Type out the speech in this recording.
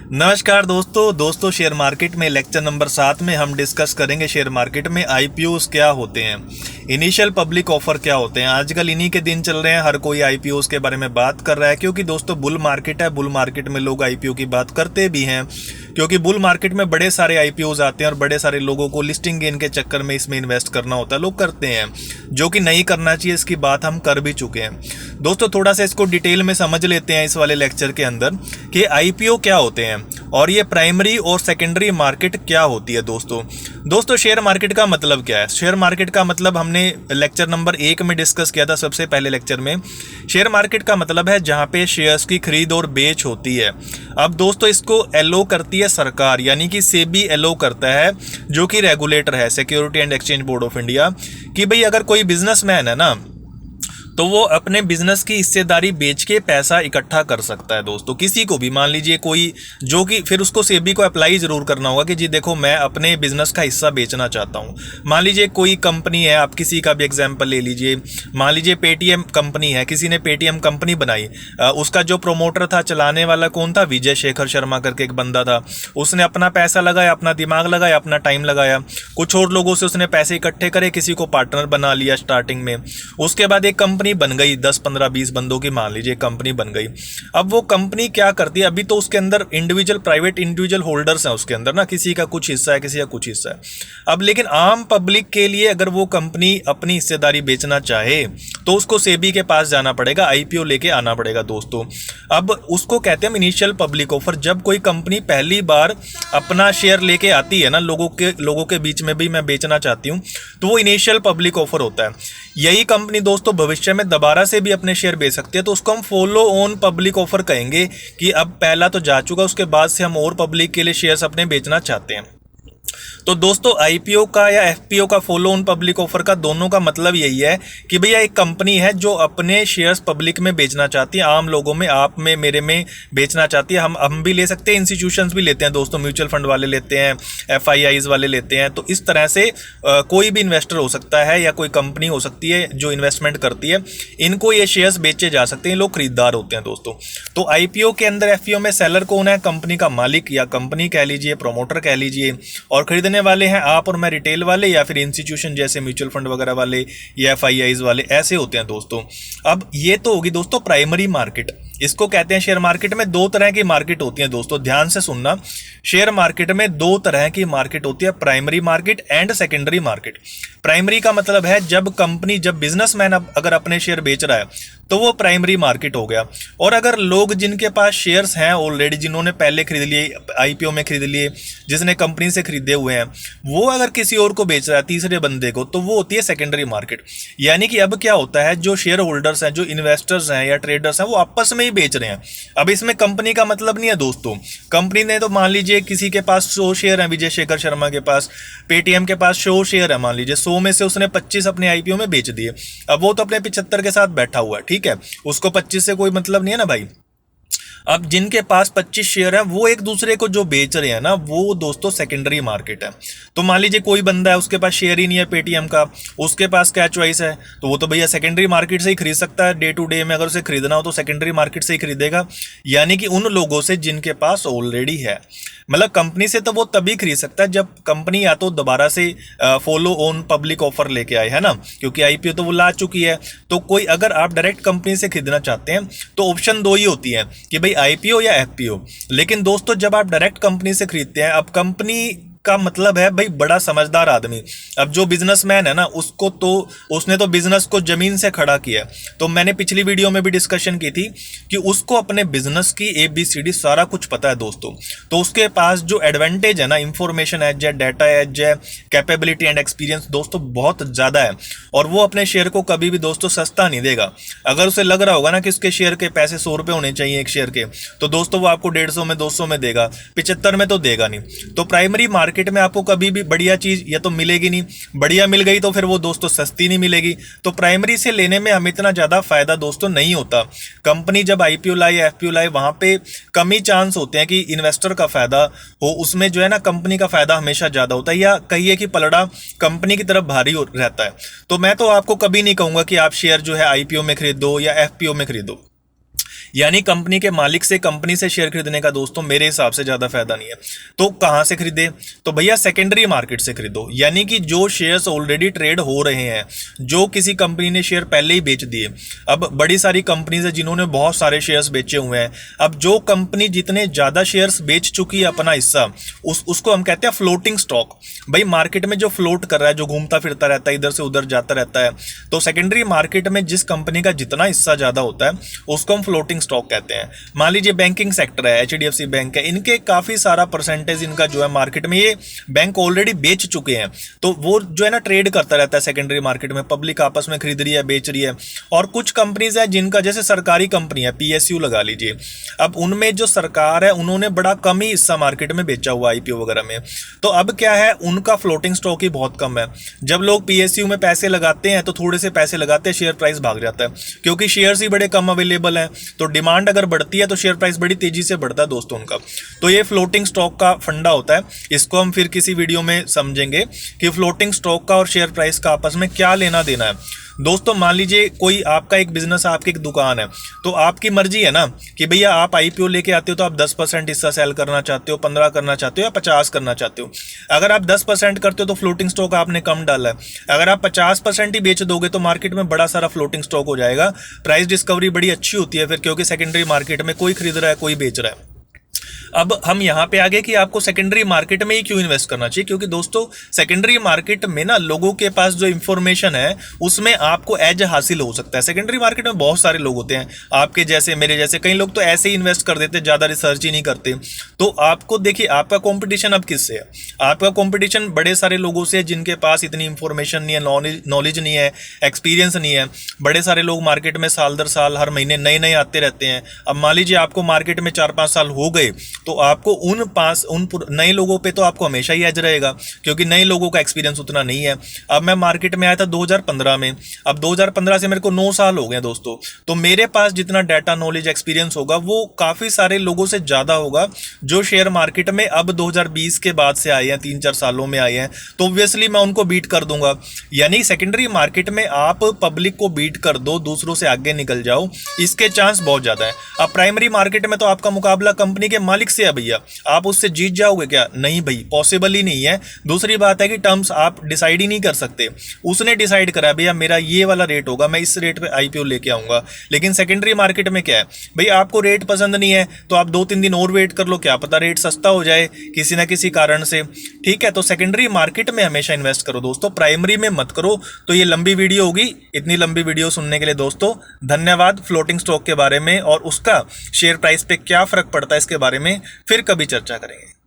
नमस्कार दोस्तों share market में लेक्चर नंबर 7 में हम डिस्कस करेंगे शेयर मार्केट में आईपीओस क्या होते हैं, इनिशियल पब्लिक ऑफर क्या होते हैं। आजकल इन्हीं के दिन चल रहे हैं, हर कोई आईपीओस के बारे में बात कर रहा है क्योंकि दोस्तों बुल मार्केट है। बुल मार्केट में लोग आईपीओ की बात करते भी हैं क्योंकि बुल मार्केट में बड़े सारे आईपीओस आते हैं और बड़े सारे लोगों को लिस्टिंग गेन के चक्कर में इसमें इन्वेस्ट करना होता है, लोग करते हैं, जो कि नहीं करना चाहिए। इसकी बात हम कर भी चुके हैं दोस्तों। थोड़ा सा इसको डिटेल में समझ लेते हैं इस वाले लेक्चर के अंदर कि आईपीओ क्या होते हैं और ये प्राइमरी और सेकेंडरी मार्केट क्या होती है। दोस्तों शेयर मार्केट का मतलब क्या है? शेयर मार्केट का मतलब हमने लेक्चर नंबर 1 में डिस्कस किया था, सबसे पहले लेक्चर में। शेयर मार्केट का मतलब है जहां पे शेयर्स की खरीद और बेच होती है। अब दोस्तों इसको एलो करती है सरकार, यानी कि सेबी एलो करता है, जो कि रेगुलेटर है, security and exchange board of India, कि भाई अगर कोई बिजनेसमैन है ना तो वो अपने बिजनेस की हिस्सेदारी बेच के पैसा इकट्ठा कर सकता है दोस्तों। किसी को भी, मान लीजिए कोई, जो कि फिर उसको सेबी को अप्लाई जरूर करना होगा कि जी देखो मैं अपने बिजनेस का हिस्सा बेचना चाहता हूँ। मान लीजिए कोई कंपनी है, आप किसी का भी एग्जांपल ले लीजिए, मान लीजिए पेटीएम कंपनी है, किसी ने पेटीएम कंपनी बनाई, उसका जो प्रोमोटर था, चलाने वाला कौन था? विजय शेखर शर्मा करके एक बंदा था। उसने अपना पैसा लगाया, अपना दिमाग लगाया, अपना टाइम लगाया, कुछ और लोगों से उसने पैसे इकट्ठे करे, किसी को पार्टनर बना लिया स्टार्टिंग में। उसके बाद एक कंपनी बन गई, 10 15 20 बंदों की मान लीजिए कंपनी बन गई। अब वो कंपनी क्या करती है, अभी तो उसके अंदर इंडिविजुअल प्राइवेट इंडिविजुअल होल्डर्स हैं उसके अंदर ना, किसी का कुछ हिस्सा है, किसी का कुछ हिस्सा है। अब लेकिन आम पब्लिक के लिए अगर वो कंपनी अपनी हिस्सेदारी बेचना चाहे तो उसको सेबी के पास जाना पड़ेगा, आईपीओ लेके आना पड़ेगा दोस्तों। अब उसको कहते हैं इनिशियल पब्लिक ऑफर। जब कोई कंपनी पहली बार अपना शेयर लेके आती है ना, लोगों के बीच में भी मैं बेचना चाहती हूँ, तो वो इनिशियल पब्लिक ऑफर होता है। यही कंपनी दोस्तों भविष्य में दोबारा से भी अपने शेयर बेच सकती है, तो उसको हम फॉलो ऑन पब्लिक ऑफर कहेंगे कि अब पहला तो जा चुका, उसके बाद से हम और पब्लिक के लिए शेयर्स अपने बेचना चाहते हैं। तो दोस्तों आईपीओ का या एफपीओ का, फॉलो ऑन पब्लिक ऑफर का, दोनों का मतलब यही है कि भैया एक कंपनी है जो अपने शेयर्स पब्लिक में बेचना चाहती है, आम लोगों में, आप में, मेरे में बेचना चाहती है। हम भी ले सकते हैं, इंस्टीट्यूशंस भी लेते हैं दोस्तों, म्यूचुअल फंड वाले लेते हैं, एफआईआईज वाले लेते हैं। तो इस तरह से कोई भी इन्वेस्टर हो सकता है या कोई कंपनी हो सकती है जो इन्वेस्टमेंट करती है, इनको ये शेयर्स बेचे जा सकते हैं, लोग खरीदार होते हैं दोस्तों। तो आईपीओ के अंदर, एफपीओ में सेलर कौन है? कंपनी का मालिक या कंपनी कह लीजिए, प्रोमोटर कह लीजिए, और खरीदने वाले हैं आप और मैं, रिटेल वाले, या फिर इंस्टीट्यूशन जैसे म्यूचुअल फंड वगैरह वाले या एफआईआईज वाले, ऐसे होते हैं दोस्तों। अब ये तो होगी दोस्तों प्राइमरी मार्केट। इसको कहते हैं शेयर मार्केट में दो तरह की मार्केट होती है दोस्तों, ध्यान से सुनना। शेयर मार्केट में दो तरह की मार्केट होती है, primary market and secondary market. Primary का मतलब है जब कंपनी, जब बिजनेसमैन अगर अपने शेयर बेच रहा है तो वो प्राइमरी मार्केट हो गया। और अगर लोग जिनके पास शेयर्स हैं ऑलरेडी, जिन्होंने पहले खरीद लिए, आईपीओ में खरीद लिए, जिसने कंपनी से खरीदे हुए हैं, वो अगर किसी और को बेच रहा है, तीसरे बंदे को, तो वो होती है सेकेंडरी मार्केट। यानी कि अब क्या होता है, जो शेयर होल्डर्स हैं, जो इन्वेस्टर्स हैं या ट्रेडर्स हैं, वो आपस में ही बेच रहे हैं। अब इसमें कंपनी का मतलब नहीं है दोस्तों। कंपनी ने तो मान लीजिए किसी के पास 100 शेयर है, विजय शेखर शर्मा के पास, पेटीएम के पास 100 शेयर है, मान लीजिए 100 में से उसने 25 अपने आईपीओ में बेच दिए। अब वो तो अपने 75 के साथ बैठा हुआ है, ठीक है, उसको 25 से कोई मतलब नहीं है ना भाई। अब जिनके पास 25 शेयर है, वो एक दूसरे को जो बेच रहे हैं ना, वो दोस्तों सेकेंडरी मार्केट है। तो मान लीजिए कोई बंदा है, उसके पास शेयर ही नहीं है पेटीएम का, उसके पास क्या चॉइस है, तो वो तो भैया सेकेंडरी मार्केट से ही खरीद सकता है। डे टू डे में अगर उसे खरीदना हो तो सेकेंडरी मार्केट से ही खरीदेगा, यानी कि उन लोगों से जिनके पास ऑलरेडी है। मतलब कंपनी से तो वो तभी खरीद सकता है जब कंपनी या तो दोबारा से फॉलो ऑन पब्लिक ऑफर लेके आए, है ना, क्योंकि आईपीओ तो वो ला चुकी है। तो कोई, अगर आप डायरेक्ट कंपनी से खरीदना चाहते हैं तो ऑप्शन दो ही होती है कि भाई आईपीओ या एफपीओ। लेकिन दोस्तों जब आप डायरेक्ट कंपनी से खरीदते हैं, अब कंपनी का मतलब है भाई बड़ा समझदार आदमी। अब जो बिजनेसमैन है ना, उसको तो, उसने तो बिजनेस को जमीन से खड़ा किया। तो मैंने पिछली वीडियो में भी डिस्कशन की थी कि उसको अपने बिजनेस की ABCD सारा कुछ पता है दोस्तों। तो उसके पास जो एडवांटेज है ना, इंफॉर्मेशन एज है, डाटा एज है, कैपेबिलिटी एंड एक्सपीरियंस दोस्तों बहुत ज्यादा है। और वो अपने शेयर को कभी भी दोस्तों सस्ता नहीं देगा। अगर उसे लग रहा होगा ना कि उसके शेयर के पैसे 100 रुपये होने चाहिए एक शेयर के, तो दोस्तों वो आपको 150 में, 200 में देगा, 75 में तो देगा नहीं। तो प्राइमरी मार्केट में आपको कभी भी बढ़िया चीज या तो मिलेगी नहीं, बढ़िया मिल गई तो फिर वो दोस्तों सस्ती नहीं मिलेगी। तो प्राइमरी से लेने में हमें इतना ज्यादा फायदा दोस्तों नहीं होता। कंपनी जब आईपीओ लाई, एफपीओ लाई, वहां पे कम ही चांस होते हैं कि इन्वेस्टर का फायदा हो, उसमें जो है ना कंपनी का फायदा हमेशा ज्यादा होता है, या कहिए कि पलड़ा कंपनी की तरफ भारी रहता है। तो मैं तो आपको कभी नहीं कहूंगा कि आप शेयर जो है आईपीओ में खरीदो या एफपीओ में खरीदो। यानी कंपनी के मालिक से, कंपनी से शेयर खरीदने का दोस्तों मेरे हिसाब से ज़्यादा फायदा नहीं है। तो कहाँ से खरीदे? तो भैया सेकेंडरी मार्केट से खरीदो, यानी कि जो शेयर्स ऑलरेडी ट्रेड हो रहे हैं, जो किसी कंपनी ने शेयर पहले ही बेच दिए। अब बड़ी सारी कंपनीज है जिन्होंने बहुत सारे शेयर्स बेचे हुए हैं। अब जो कंपनी जितने ज़्यादा शेयर्स बेच चुकी है अपना हिस्सा, उसको हम कहते हैं फ्लोटिंग स्टॉक। भाई मार्केट में जो फ्लोट कर रहा है, जो घूमता फिरता रहता है, इधर से उधर जाता रहता है, तो सेकेंडरी मार्केट में जिस कंपनी का जितना हिस्सा ज़्यादा होता है उसको हम फ्लोटिंग स्टॉक कहते हैं। मान लीजिए बैंकिंग सेक्टर है, HDFC बैंक है, इनके काफ़ी सारा परसेंटेज इनका जो है मार्केट में, ये बैंक ऑलरेडी बेच चुके हैं, तो वो जो है ना ट्रेड करता रहता है सेकेंडरी मार्केट में, पब्लिक आपस में खरीद रही है, बेच रही है। और कुछ कंपनीज है जिनका, जैसे सरकारी कंपनी है PSU लगा लीजिए, अब उनमें जो सरकार है उन्होंने बड़ा कम ही हिस्सा मार्केट में बेचा हुआ IPO वगैरह में, तो अब क्या है, उनका फ्लोटिंग स्टॉक ही बहुत कम है। जब लोग PSU में पैसे लगाते हैं तो थोड़े से पैसे लगाते हैं, शेयर प्राइस भाग जाता है, क्योंकि शेयर्स ही बड़े कम अवेलेबल हैं, तो डिमांड अगर बढ़ती है तो शेयर प्राइस बड़ी तेजी से बढ़ता है दोस्तों उनका। तो ये फ्लोटिंग स्टॉक का फंडा होता है, इसको हम फिर किसी वीडियो में समझेंगे कि फ्लोटिंग स्टॉक का और शेयर प्राइस का आपस में क्या लेना देना है। दोस्तों मान लीजिए कोई आपका एक बिजनेस, आपकी एक दुकान है, तो आपकी मर्जी है ना कि भैया आप IPO लेके आते हो तो आप 10% हिस्सा सेल करना चाहते हो, 15 करना चाहते हो या 50 करना चाहते हो। अगर आप 10% करते हो तो फ्लोटिंग स्टॉक आपने कम डाला है। अगर आप 50% ही बेच दोगे तो मार्केट में बड़ा सारा फ्लोटिंग स्टॉक हो जाएगा। प्राइस डिस्कवरी बड़ी अच्छी होती है फिर, क्योंकि सेकेंडरी मार्केट में कोई खरीद रहा है, कोई बेच रहा है। अब हम यहाँ पे आगे कि आपको सेकेंडरी मार्केट में ही क्यों इन्वेस्ट करना चाहिए, क्योंकि दोस्तों सेकेंडरी मार्केट में ना लोगों के पास जो इंफॉर्मेशन है उसमें आपको एज हासिल हो सकता है। सेकेंडरी मार्केट में बहुत सारे लोग होते हैं, आपके जैसे, मेरे जैसे, कई लोग तो ऐसे ही इन्वेस्ट कर देते, ज़्यादा रिसर्च ही नहीं करते। तो आपको देखिए, आपका कॉम्पिटिशन अब किससे है? आपका कॉम्पिटिशन बड़े सारे लोगों से जिनके पास इतनी इंफॉर्मेशन नहीं है, नॉलेज नहीं है, एक्सपीरियंस नहीं है। बड़े सारे लोग मार्केट में साल दर साल हर महीने नए नए आते रहते हैं। अब मान लीजिए आपको मार्केट में 4-5 साल हो गए, तो आपको उन नए लोगों पे तो आपको हमेशा ही एज रहेगा, क्योंकि नए लोगों का एक्सपीरियंस उतना नहीं है। अब मैं मार्केट में आया था 2015 में, अब 2015 से मेरे को 9 साल हो गए दोस्तों, तो मेरे पास जितना डाटा, नॉलेज, एक्सपीरियंस होगा वो काफ़ी सारे लोगों से ज़्यादा होगा जो शेयर मार्केट में अब 2020 के बाद से आए हैं, 3-4 सालों में आए हैं, तो ऑब्वियसली मैं उनको बीट कर दूंगा। यानी सेकेंडरी मार्केट में आप पब्लिक को बीट कर दो, दूसरों से आगे निकल जाओ, इसके चांस बहुत ज़्यादा है। अब प्राइमरी मार्केट में तो आपका मुकाबला कंपनी के मालिक से है भैया, आप उससे जीत जाओगे क्या? नहीं भाई, पॉसिबल ही नहीं है। दूसरी बात है कि टर्म्स आप डिसाइड ही नहीं कर सकते, उसने डिसाइड करा भैया मेरा ये वाला रेट होगा, मैं इस रेट पे IPO लेके आऊंगा। लेकिन सेकेंडरी मार्केट में क्या है भाई, आपको रेट पसंद नहीं है तो आप 2-3 दिन और वेट कर लो, क्या पता रेट सस्ता हो जाए किसी ना किसी कारण से। ठीक है, तो सेकेंडरी मार्केट में हमेशा इन्वेस्ट करो दोस्तों, प्राइमरी में मत करो। तो ये लंबी वीडियो होगी, इतनी लंबी वीडियो सुनने के लिए दोस्तों धन्यवाद। फ्लोटिंग स्टॉक के बारे में और उसका शेयर प्राइस पे क्या फर्क पड़ता है इसके बारे में फिर कभी चर्चा करेंगे।